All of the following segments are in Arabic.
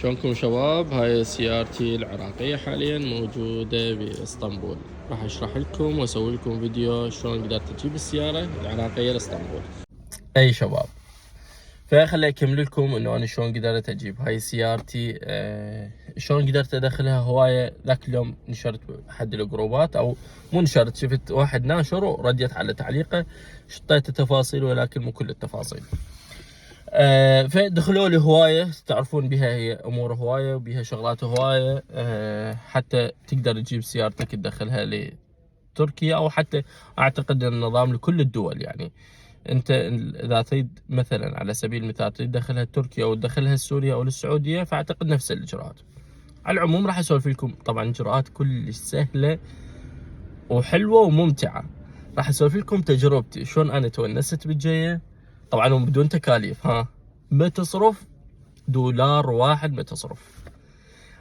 شلونكم شباب؟ هاي سيارتي العراقية حاليا موجودة باسطنبول. راح اشرح لكم واسوي لكم فيديو شلون قدرت اجيب السيارة العراقية لاسطنبول. اي شباب، فخلي اكمل لكم انه انا شلون قدرت اجيب هاي سيارتي. شلون قدرت ادخلها هواية. ذاك اليوم نشرت احد الجروبات، او مو نشرت، شفت واحد ناشر ورديت على تعليقه، شطيت التفاصيل ولكن مو كل التفاصيل. فدخلوا لي هوايه، تعرفون بها هي امور هوايه وبها شغلات هوايه. حتى تقدر تجيب سيارتك تدخلها لتركيا، او حتى اعتقد النظام لكل الدول. يعني انت اذا تريد مثلا على سبيل المثال تريد تدخلها لتركيا او تدخلها لسوريا او للسعوديه، فاعتقد نفس الاجراءات. على العموم راح اسولف لكم طبعا اجراءات كلش سهله وحلوه وممتعه. راح اسولف لكم تجربتي شلون انا تونست بالجايه، طبعا وبدون تكاليف. ما تصرف دولار واحد، ما تصرف.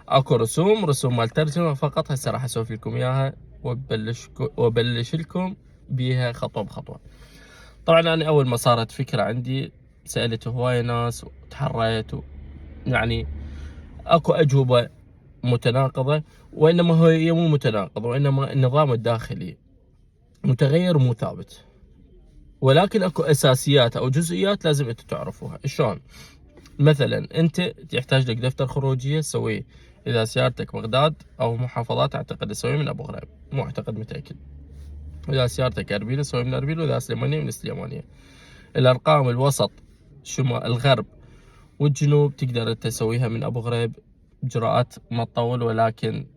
اكو رسوم مال ترجمه فقط. هسه راح اسولف لكم اياها وابلش لكم بيها خطوه بخطوه. طبعا انا اول ما صارت فكره عندي سالت هواي ناس وتحريت يعني اكو اجوبه متناقضه، وانما هي مو متناقضه، وانما النظام الداخلي متغير ومو ثابت. ولكن اكو اساسيات او جزئيات لازم انتم تعرفوها. شلون؟ مثلا انت يحتاج لك دفتر خروجيه تسويه اذا سيارتك بغداد او محافظات، اعتقد تسويه من ابو غريب، مو اعتقد، متاكد. اذا سيارتك اربيل تسويه من اربيل، واذا سليمانيه من سليمانيه. الارقام الوسط، شمال، الغرب والجنوب تقدر تسويها من ابو غريب. اجراءات ما تطول، ولكن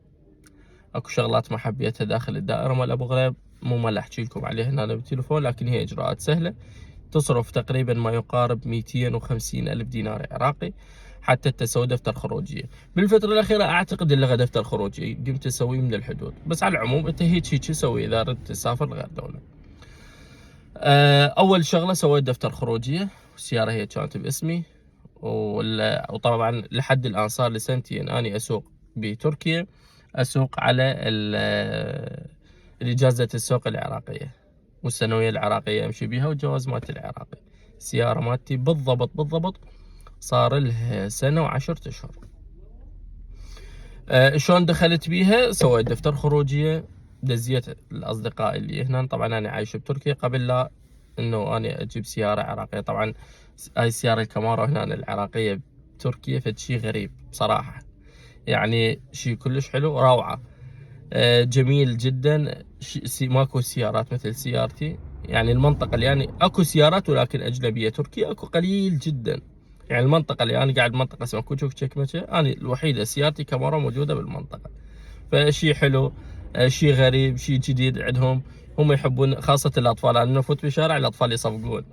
اكو شغلات ما حبيتها داخل الدائره مال ابو غريب، مو مال احكي لكم عليها هنا بالتليفون، لكن هي اجراءات سهله. تصرف تقريبا ما يقارب 250 ألف دينار عراقي حتى تسوي دفتر خروجية. بالفترة الأخيرة أعتقد اللي لغى دفتر خروجي قمت أسويه من الحدود، بس على العموم أنت هيك سوي إذا أردت تسافر لغير دولة. أول شغلة سويت دفتر خروجية، السيارة هي كانت باسمي، وطبعا لحد الآن صار لي سنتين أني أسوق بتركيا، أسوق على الإجازة السوق العراقية والسنوية العراقية أمشي بيها، والجواز مالتي العراقي. السيارة مالتي بالضبط صار لها سنة وعشرة أشهر. شلون دخلت بيها؟ سويت دفتر خروجية، دزيت الأصدقاء اللي هنا. طبعا أنا عايش بتركيا قبل لا إنه أنا أجيب سيارة عراقية. طبعا هاي السيارة الكامارو هنا العراقية بتركيا فد شي غريب بصراحة، يعني شي كلش حلو، روعة. جميل جدا. ماكو سيارات مثل سيارتي. يعني المنطقة اللي يعني اكو سيارات ولكن اجنبية تركيا اكو قليل جدا. يعني المنطقة اللي انا قاعد منطقة اسمها كوچوك چekmece، انا الوحيدة سيارتي كاميرا موجودة بالمنطقة. فشي حلو، شي غريب، شي جديد عندهم. هم يحبون خاصة الاطفال، انا نفوت بالشارع الاطفال يصفقون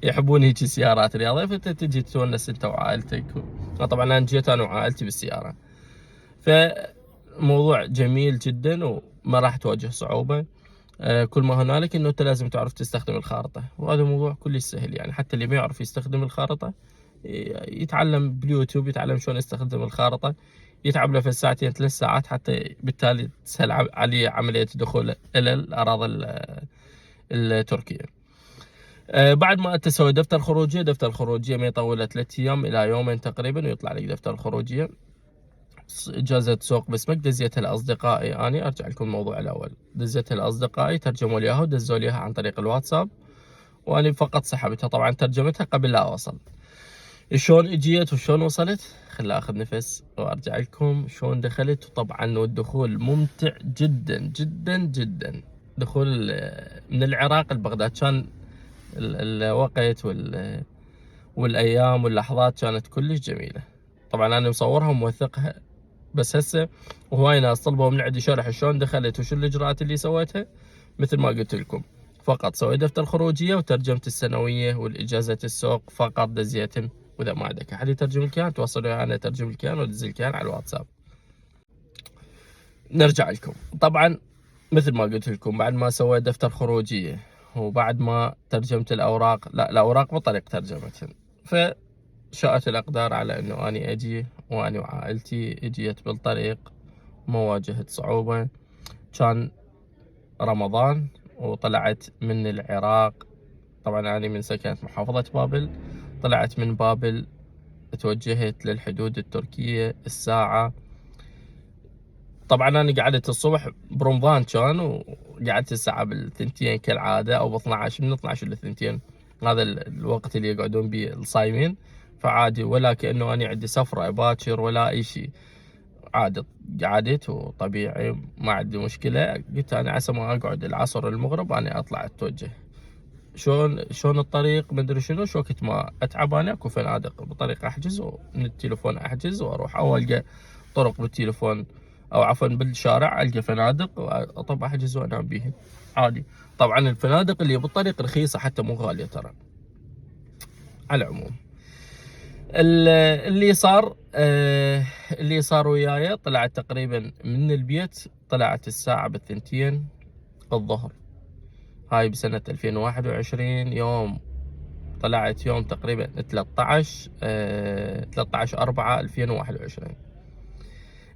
يحبون هيك سيارات رياضية، فانت تجي تونس انت وعائلتك. طبعا انا جيت انا وعائلتي بالسيارة، فموضوع جميل جدا وما راح تواجه صعوبة. كل ما هنالك انه انت لازم تعرف تستخدم الخارطة، وهذا موضوع كلش سهل. يعني حتى اللي ما يعرف يستخدم الخارطة يتعلم باليوتيوب، يتعلم شلون يستخدم الخارطة، يتعب له في ساعتين 3 ساعات، حتى بالتالي تسهل عليه عملية الدخول الى الاراضي التركية. بعد ما انت تسوي دفتر خروجية، دفتر الخروجية ما يطول 3 ايام الى يومين تقريبا ويطلع لك دفتر الخروجية. إجازة سوق باسمك دزيتها لأصدقائي، أنا أرجع لكم الموضوع الأول. دزيتها لأصدقائي، ترجموا لي إياها ودزوا لي إياها عن طريق الواتساب، وأنا فقط سحبتها. طبعا ترجمتها قبل لا أوصل. شلون إجيت وشلون وصلت؟ خل أخذ نفس وأرجع لكم شلون دخلت. وطبعا والدخول ممتع جدا جدا جدا. دخول من العراق لبغداد كان الوقت والأيام واللحظات كانت كلش جميلة. طبعا أنا مصورها وموثقها، بس هسه وهواي ناس طلبوا من عندي شرح شلون دخلت وشو الاجراءات اللي سويتها. مثل ما قلت لكم، فقط سويت دفتر خروجيه وترجمت السنويه والاجازه السوق فقط دزيتهم. واذا ما عندك احد يترجم لك اياها تواصلوا انا اترجم لك اياها وادز لك اياها على الواتساب. نرجع لكم. طبعا مثل ما قلت لكم، بعد ما سويت دفتر خروجيه وبعد ما ترجمت الاوراق، لا الاوراق بطريق ترجمتهم، فشاءت الاقدار على انه اني اجي واني وعائلتي. اجيت بالطريق ما واجهت صعوبة. كان رمضان وطلعت من العراق. طبعا أنا من سكنت محافظة بابل، طلعت من بابل توجهت للحدود التركية الساعة، طبعا أنا قعدت الصبح برمضان كان، وقعدت الساعة بالثنتين كالعادة، أو ب12 من 12 للثنتين، هذا الوقت اللي يقعدون به الصايمين. فعادي، ولا كأنه أنا عندي سفرة باكر ولا أي شيء، عادي قعدت وطبيعي ما عندي مشكلة. قلت أنا عسى ما أقعد العصر المغرب أنا أطلع أتوجه. شلون الطريق مدري شنو، شو وقت ما أتعب أنا أكو فنادق بطريق أحجز، ومن التليفون أحجز وأروح، أو ألقى طرق بالتليفون أو عفوا بالشارع ألقى فنادق وأطب أحجز وأنام بيهن عادي. طبعا الفنادق اللي بالطريق رخيصة حتى مو غالية ترى. على العموم اللي صار وياي، طلعت تقريبا من البيت، طلعت الساعة بالثنتين الظهر، هاي بسنة 2021. يوم طلعت يوم تقريبا 13/4/2021.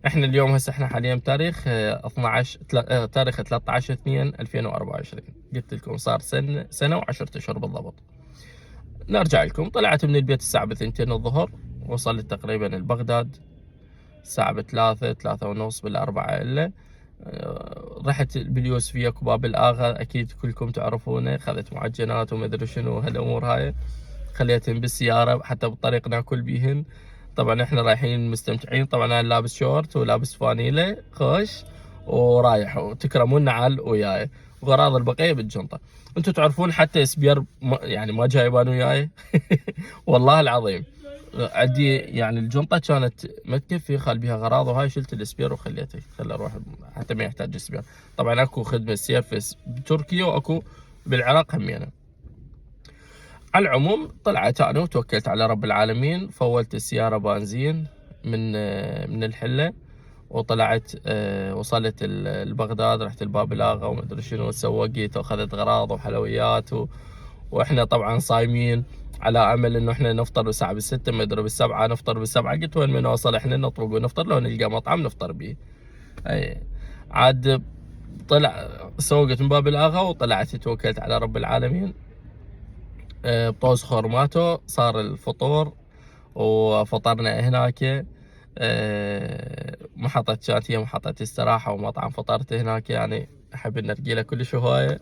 احنا اليوم هسه احنا حاليا تاريخ 12 تاريخ 13/2/2024. قلت لكم صار سنة و10 اشهر بالضبط. نرجع لكم. طلعت من البيت الساعة بثنتين الظهر، وصلت تقريبا لبغداد الساعة ب3 ونص بالأربعة إلا. رحت باليوسفية كباب الآغا، أكيد كلكم تعرفونه، خذت معجنات ومدري شنو هالأمور هاي، خليتهن بالسيارة حتى بالطريق ناكل بيهن. طبعا احنا رايحين مستمتعين، طبعا انا لابس شورت ولابس فانيلة خوش ورايح، وتكرمون نعال وياي، وغراض البقية بالجنطة. انتم تعرفون حتى سبير يعني ما جايبان وياي والله العظيم. عندي يعني الجنطة كانت ما تكفي، خل بيها غراض وهاي، شلت السبير وخليته، خل اروح حتى ما يحتاج سبير. طبعا اكو خدمة سيرفس بتركيا واكو بالعراق همينه. على العموم طلعت انا وتوكلت على رب العالمين، فولت السيارة بنزين من الحلة، وطلعت وصلت لبغداد، رحت الباب الاغا ومدري شنو، سوقت واخذت غراض وحلويات واحنا طبعا صايمين على امل انه احنا نفطر الساعه ب6 ما ادري ب7 نفطر ب7. قلت وين ما نوصل احنا نطرق ونفطر، لو نلقى مطعم نفطر به. اي عاد طلع سوقت من باب الاغا وطلعت توكلت على رب العالمين. بطوز خورماتو صار الفطور، وفطرنا هناك. محطة كانت هي محطة استراحة ومطعم، فطرت هناك. يعني أحب النرجيلة كلش هواية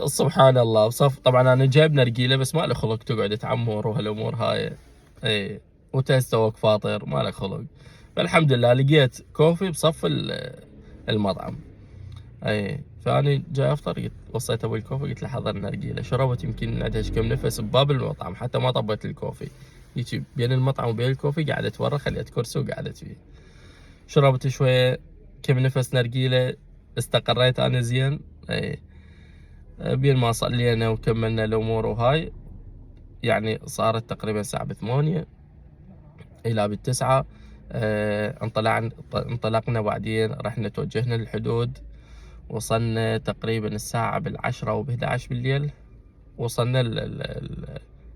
سبحان الله. بصف طبعا أنا جايب نرجيلة بس ما له خلق تقعد تعمر وهالأمور هاي، اي وتستوك فاطر ما له خلق. فالحمد لله لقيت كوفي بصف المطعم. اي فاني جاي افطر، قلت وصيت ابوي الكوفي، قلت له حضر نرجيله. شربت يمكن عندها كم نفس بباب المطعم، حتى ما طبيت الكوفي، هيك بين المطعم وبين الكوفي قعدت ورا، خليت كرسي وقعدت فيه. شربت شويه كم نفس نرجيله، استقريت انا زين. اي بين ما صلينا وكملنا الامور وهاي، يعني صارت تقريبا الساعه ب8 الى ب9. انطلقنا بعدين رحنا توجهنا للحدود. وصلنا تقريبا الساعة ب10 أو ب11 بالليل، وصلنا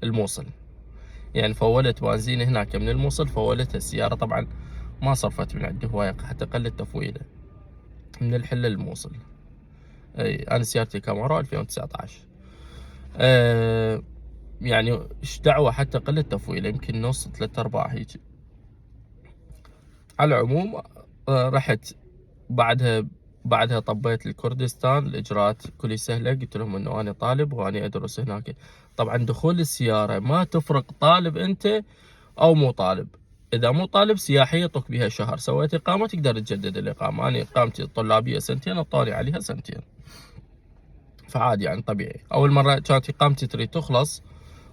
الموصل. يعني فولت بنزين هناك من الموصل، فولتها السيارة. طبعا ما صرفت من عندي هواية حتى قلت تفويلة من الحلة للموصل. اي انا سيارتي كاميرا 2019. يعني ايش دعوة حتى قلت تفويلة، يمكن نص 3/4 هيك. على العموم رحت بعدها طبيت الكردستان، الاجراءات كلها سهله. قلت لهم انه انا طالب واني ادرس هناك. طبعا دخول السياره ما تفرق طالب انت او مو طالب. اذا مو طالب سياحيه يعطوك بها شهر، سويت اقامه تقدر تجدد الاقامه. انا اقامتي الطلابيه 2 اعطوني عليها 2 فعادي يعني طبيعي. اول مره كانت اقامتي تريد تخلص،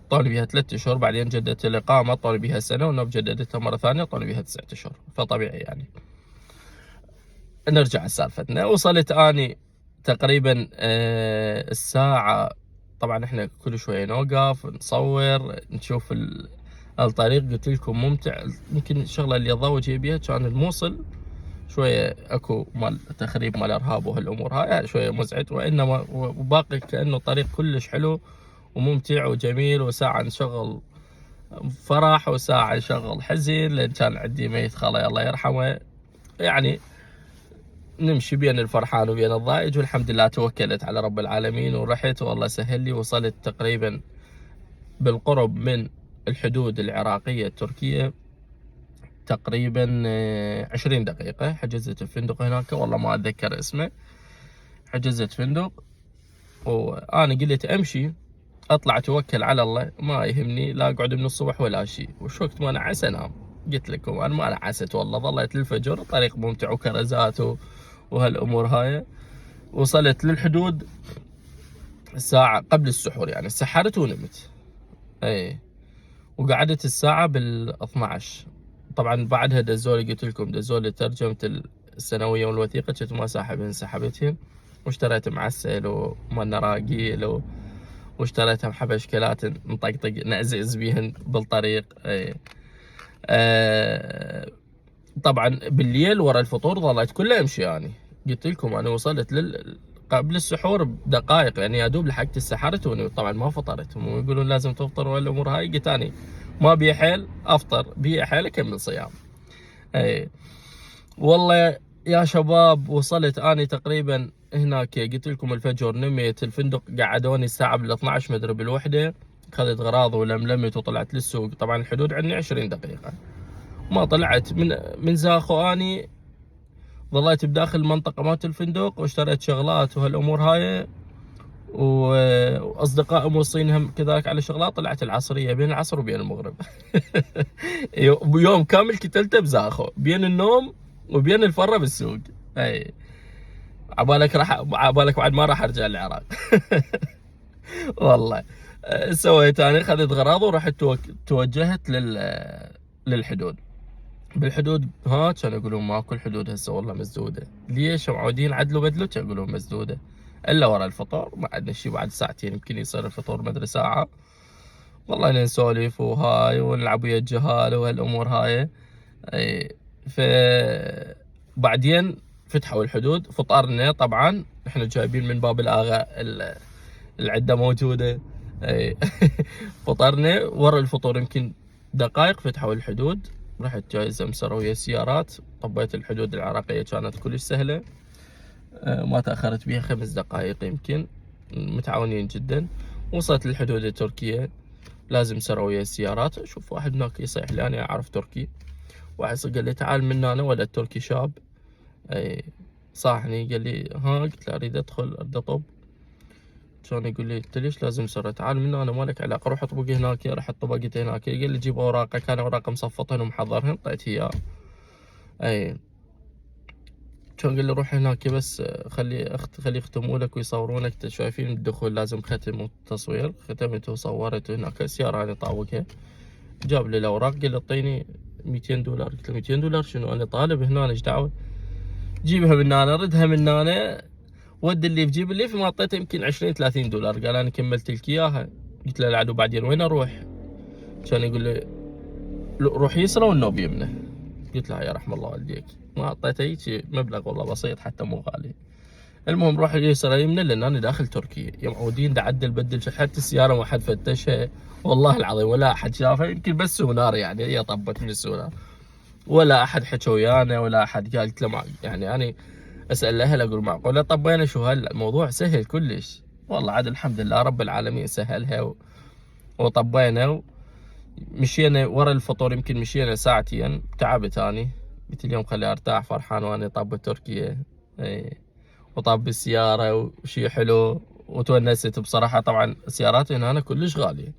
اعطوني بها 3 اشهر، بعدين جددت الاقامه اعطوني بها سنه، ونوب جددتها مره ثانيه اعطوني بها 9 اشهر، فطبيعي يعني. نرجع لسالفتنا. وصلت اني تقريبا الساعة، طبعا احنا كل شوية نوقف نصور نشوف الطريق. قلت لكم ممتع. يمكن الشغلة اللي اضوج بيها كان الموصل شوية اكو مال تخريب مال ارهاب وهالامور هاي شوية مزعج، وانما وباقي كأنه طريق كلش حلو وممتع وجميل. وساعة نشغل فرح وساعة نشغل حزن، لان كان عندي ميت خالي الله يرحمه. يعني نمشي بين الفرحان وبين الضائج. والحمد لله توكلت على رب العالمين ورحت، والله سهل لي. وصلت تقريبا بالقرب من الحدود العراقية التركية تقريبا 20 دقيقة. حجزت الفندق هناك، والله ما أتذكر اسمه. حجزت فندق وأنا قلت أمشي أطلع أتوكل على الله، ما يهمني لا أقعد من الصبح ولا شيء. وش وقت ما نعس أنام. قلت لكم أنا ما نعست والله، ظليت للفجر. طريق ممتع وكرزات وهالأمور هاي. وصلت للحدود الساعة قبل السحور، يعني سحرت ونمت. اي وقعدت الساعة بال12. طبعا بعدها دزولي، قلت لكم دزولي ترجمة السنوية والوثيقة، كنت ما ساحبهن سحبتهن. واشتريت معسل ومال نراقيل واشتريتها محبشكلات نطقطق نعزز بيهن بالطريق. اي طبعا بالليل ورا الفطور ظليت كله امشي. يعني قلت لكم انا وصلت قبل السحور بدقائق، يعني يا دوب لحقت السحرت طبعا ما فطرت. هم يقولون لازم تفطر والامور هاي. قلت اني ما بي حيل افطر، بي حيل اكمل صيام. اي والله يا شباب وصلت اني تقريبا هناك، قلت لكم الفجر نميت. الفندق قعدوني الساعه بال12 مدري بالوحده. اخذت غراض ولملمت وطلعت للسوق. طبعا الحدود عندي 20 دقيقه. ما طلعت من زاخو اني، ظليت بداخل المنطقة مالت الفندق واشتريت شغلات وهالامور هاي. واصدقائي موصين هم كذلك على شغلات. طلعت العصرية بين العصر وبين المغرب. يوم كامل كتلته بزاخو بين النوم وبين الفرة بالسوق. اي عبالك بعد ما راح ارجع العراق. والله سويت انا، اخذت غراض ورحت توجهت للحدود. بالحدود كانوا يقولون ماكو الحدود هسه والله مسدوده. ليش معودين عدلوا بدلوا؟ كانوا يقولون مسدوده الا ورا الفطور. ما عندنا شيء بعد ساعتين يمكن يصير الفطور، مدري ساعه. والله نسولف وهاي ونلعب ويا الجهال وهالامور هاي. اي ف بعدين فتحوا الحدود. فطرنا طبعا، احنا جايبين من باب الاغا العده موجوده. اي فطرنا ورا الفطور يمكن دقائق فتحوا الحدود. رحت جايزة مسرة ويا السيارات. طبيت الحدود العراقية كانت كلش سهلة. ما تأخرت بيها 5 دقائق يمكن. متعاونين جدا. وصلت للحدود التركية. لازم مسرة ويا السيارات. شوف واحد هناك يصيح لي أنا أعرف تركي. واحد قال لي تعال من هنا، ولد تركي شاب. صاحني قال لي ها. قلت له أريد أدخل أريد أطب. كان يقول لي انت ليش لازم مسرة؟ تعال من هنا ما لك علاقه، روح اطبق هناك. رحت طبقت هناك. قال لي جيب اوراقك. انا اوراق مصفطهن ومحضرهن. اعطيت اياه. اي كان قال لي روح هناك بس خلي يختموا لك ويصورونك. شايفين الدخول لازم ختم وتصوير. ختمت وصورت هناك السياره انا طاوقها. جاب لي الاوراق قال لي اعطيني $200. قلت له $200 شنو؟ انا طالب هنا ايش دعوه؟ جيبها من هنا ردها من هنا ود اللي في جيب اللي ما اعطيته يمكن $20-30. قال انا كملت لك اياها. قلت له العدو بعدين وين اروح؟ كان يقول لي روح يسرى والنوب يمنه. قلت له يا رحم الله والديك، ما اعطيته هيك مبلغ والله بسيط حتى مو غالي. المهم روح يسرى يمنه لان انا داخل تركيا. يا معودين دا عدل بدل حتى السياره ما حد فتشها والله العظيم، ولا احد شافها. يمكن بس سونار يعني هي طبت من السونار، ولا احد حكى ويانا ولا احد قال. قلت له يعني انا اسال الاهل اقول معقوله طبينا شو هالموضوع سهل كلش. والله عاد الحمد لله رب العالمين سهلها وطبينا. مشينا ورا الفطور يمكن مشينا ساعتين. تعبت اني، قلت اليوم خلي ارتاح. فرحان وانا طاب بتركيا. وطاب بالسياره وشي حلو وتونست بصراحه. طبعا السيارات هنا كلش غاليه،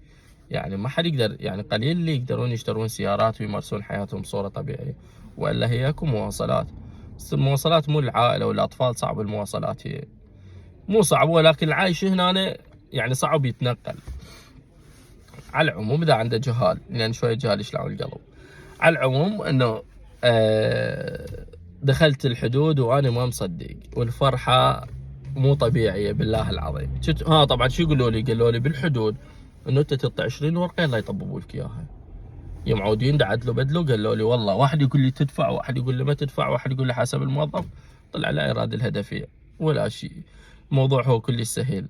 يعني ما حد يقدر، يعني قليل اللي يقدرون يشترون سيارات ويمارسون حياتهم بصوره طبيعيه. والا هي اكو مواصلات، بس المواصلات مو للعائله والاطفال. صعب المواصلات، هي مو صعب ولكن العايش هنا يعني صعب يتنقل. على العموم اذا عنده جهال، لان شويه جهال يشلعون القلب. على العموم انه دخلت الحدود وانا ما مصدق، والفرحه مو طبيعيه بالله العظيم. طبعا شو يقولوا لي؟ قالوا لي بالحدود انه انت تعطي 20 ورقه لا يطببوا لك اياها. يا معودين دا عدلوا بدلوا. قالوا لي والله واحد يقول لي تدفع، واحد يقول لي ما تدفع، واحد يقول لي حسب الموظف. طلع لا اراده الهدفيه ولا شيء. الموضوع هو كلش سهل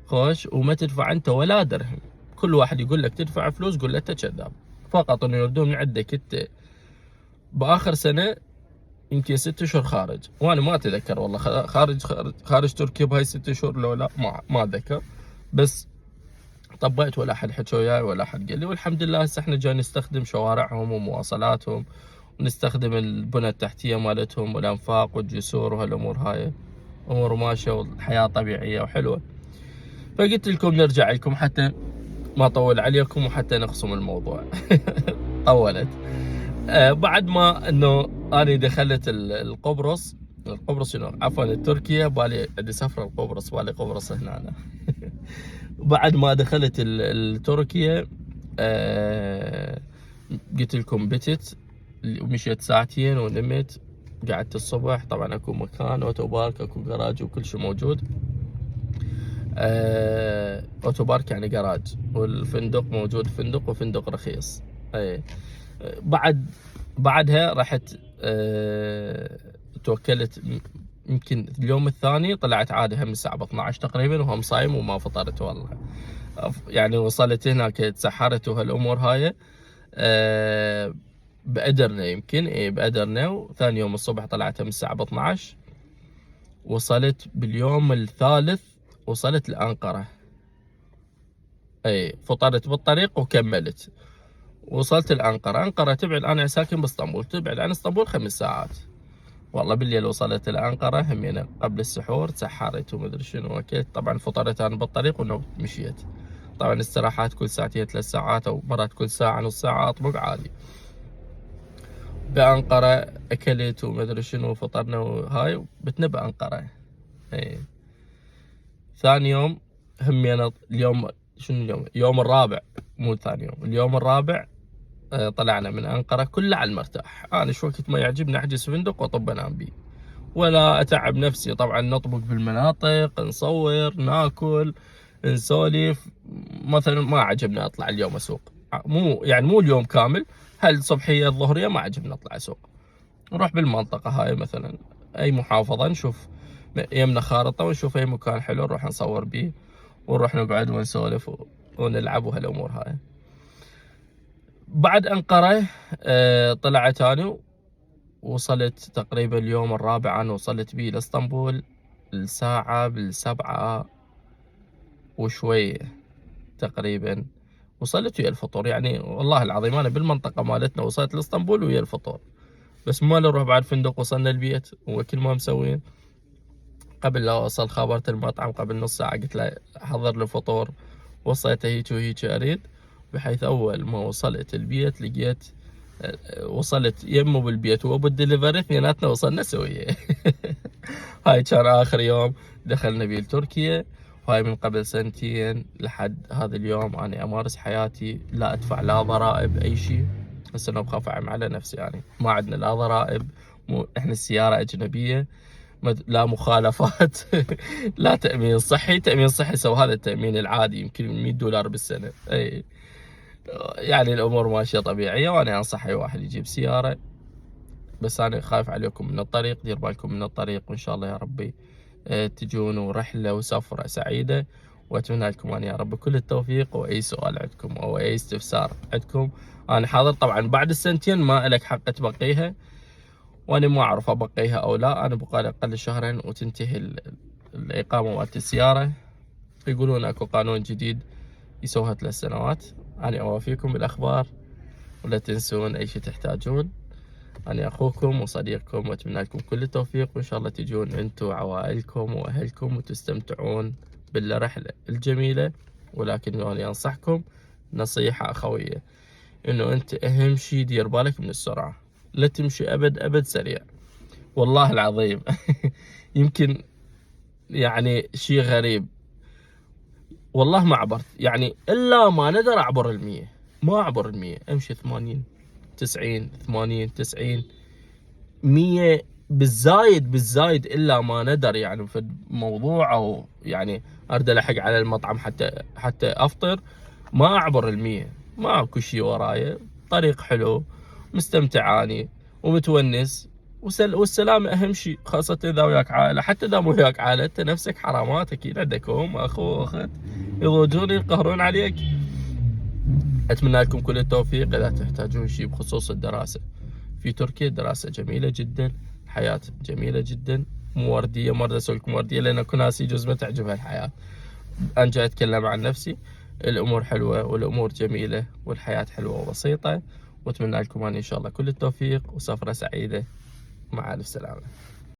خوش، وما تدفع انت ولا درهم. كل واحد يقول لك تدفع فلوس قول له انت كذاب. فقط انه يردون من عندك انت باخر سنه يمكن 6 اشهر خارج. وانا ما اتذكر والله خارج تركيا بهاي 6 اشهر لو لا، ما اتذكر. بس طبقت ولا أحد حكى وياي ولا أحد قال لي. والحمد لله هسه احنا جاي نستخدم شوارعهم ومواصلاتهم، ونستخدم البنى التحتية مالتهم والأنفاق والجسور وهالأمور هاي، أمور ماشية والحياة طبيعية وحلوة. فقلت لكم نرجع لكم حتى ما أطول عليكم وحتى نقسم الموضوع. طولت. بعد ما انه انا دخلت القبرص شنو عفوا تركيا، بالي بدي اسافر القبرص، بالي قبرص هنا أنا. بعد ما دخلت تركيا قلت لكم بتت ومشيت ساعتين ونمت. قعدت الصبح، طبعا اكو مكان اوتوبارك، اكو جراج وكل شيء موجود. اوتوبارك يعني جراج، والفندق موجود، فندق وفندق رخيص. اي بعدها رحت توكلت. يمكن اليوم الثاني طلعت عادي هم الساعة 12 تقريبا، وهم صايم وما فطرت والله. يعني وصلت هناك تسحرت وهالامور هاي. بأدرنا يمكن بأدرنا. وثاني يوم الصبح طلعت هم الساعة 12. وصلت باليوم الثالث، وصلت لأنقرة. اي فطرت بالطريق وكملت. وصلت الأنقرة. أنقرة تبعد، أنا ساكن باسطنبول، تبعد عن اسطنبول 5 ساعات. والله بالليل وصلت الأنقرة همينة قبل السحور، تسحرت ومدري شنو أكلت. طبعا فطرت أنا بالطريق ومشيت. طبعا استراحات كل ساعتين 3 ساعات، أو مرات كل ساعة نص ساعة أطبق عادي. بأنقرة أكلت ومدري شنو، فطرنا وهاي بتنا بأنقرة. اي ثاني يوم همينة اليوم شنو اليوم؟ اليوم الرابع، مو ثاني يوم، اليوم الرابع. طلعنا من أنقرة كله على المرتاح. أنا شو وقت ما يعجبني أحجز فندق وأطب أنام بيه، ولا أتعب نفسي. طبعا نطبق بالمناطق، نصور، ناكل، نسولف. مثلا ما عجبني أطلع اليوم أسوق، مو اليوم كامل، هالصبحية الظهرية ما عجبني أطلع أسوق. نروح بالمنطقة هاي مثلا أي محافظة، نشوف يمنا خارطة ونشوف أي مكان حلو نروح نصور بيه، ونروح نقعد ونسولف ونلعب وهالأمور هاي. بعد أنقرة طلعت أنا، وصلت تقريبا اليوم الرابع. أنا وصلت بيه لإسطنبول الساعة 7 وشوية تقريبا. وصلت ويا الفطور، يعني والله العظيم أنا بالمنطقة مالتنا وصلت لإسطنبول ويا الفطور. بس ما نروح بعد فندق، وصلنا البيت وكل ما مسوين. قبل لا أوصل خابرت المطعم قبل نص ساعة، قلت له حضر لي فطور. وصيته هيك وهيك أريد، بحيث أول ما وصلت البيت لقيت وصلت يمه بالبيت وابو الدليفري، اثنيناتنا وصلنا سويه. هاي كان اخر يوم دخلنا بيه لتركيا. وهاي من قبل 2 لحد هذا اليوم انا امارس حياتي، لا ادفع لا ضرائب اي شيء. بس انا بخاف اعم على نفسي، يعني ما عندنا لا ضرائب، احنا السياره اجنبيه، لا مخالفات. لا تامين صحي. تامين صحي سوى هذا التامين العادي يمكن $100 بالسنه. اي يعني الامور ماشيه طبيعيه. وانا انصح اي واحد يجيب سياره، بس انا خايف عليكم من الطريق. دير بالكم من الطريق، وان شاء الله يا ربي تجون رحله وسفره سعيده. واتمنى لكم انا يا رب كل التوفيق. واي سؤال عندكم او اي استفسار عندكم انا حاضر. طبعا بعد السنتين ما لك حق تبقيها، وانا ما اعرف ابقيها او لا. انا بقالي اقل 2 وتنتهي الاقامه مالت السياره. يقولون اكو قانون جديد يسوها 3 سنوات. انا اوافيكم بالاخبار، ولا تنسون اي شيء تحتاجون. أنا أخوكم وصديقكم، وأتمنى لكم كل التوفيق. وإن شاء الله تجون أنتم وعوائلكم وأهلكم وتستمتعون بالرحلة الجميلة. ولكن أنا أنصحكم نصيحة أخوية، إنه أنت أهم شيء دير بالك من السرعة. لا تمشي أبد سريع، والله العظيم. يمكن يعني شيء غريب، والله ما عبرت، يعني إلا ما ندر أعبر 100. ما أعبر 100، أمشي 80 90 80 90 100 بالزايد الا ما ندر، يعني في الموضوع، او يعني اريد الحق على المطعم حتى افطر. ما اعبر 100. ما اكو شيء وراي، طريق حلو، مستمتع اني ومتونس. والسلامة اهم شيء، خاصة اذا وياك عائلة. حتى اذا مو وياك عائلة انت نفسك حرامات اكيد عندك ام اخو اخت يضوجون يقهرون عليك. اتمنى لكم كل التوفيق. اذا تحتاجون شيء بخصوص الدراسة في تركيا، دراسة جميلة جدا، حياة جميلة جدا، مو وردية. ما اريد اسوي لكم وردية لان اكو ناس يجوز ما تعجبها الحياة. انا جاي اتكلم عن نفسي. الأمور حلوة والأمور جميلة والحياة حلوة وبسيطة. وأتمنى لكم أنا إن شاء الله كل التوفيق وسفرة سعيدة. مع ألف سلامة.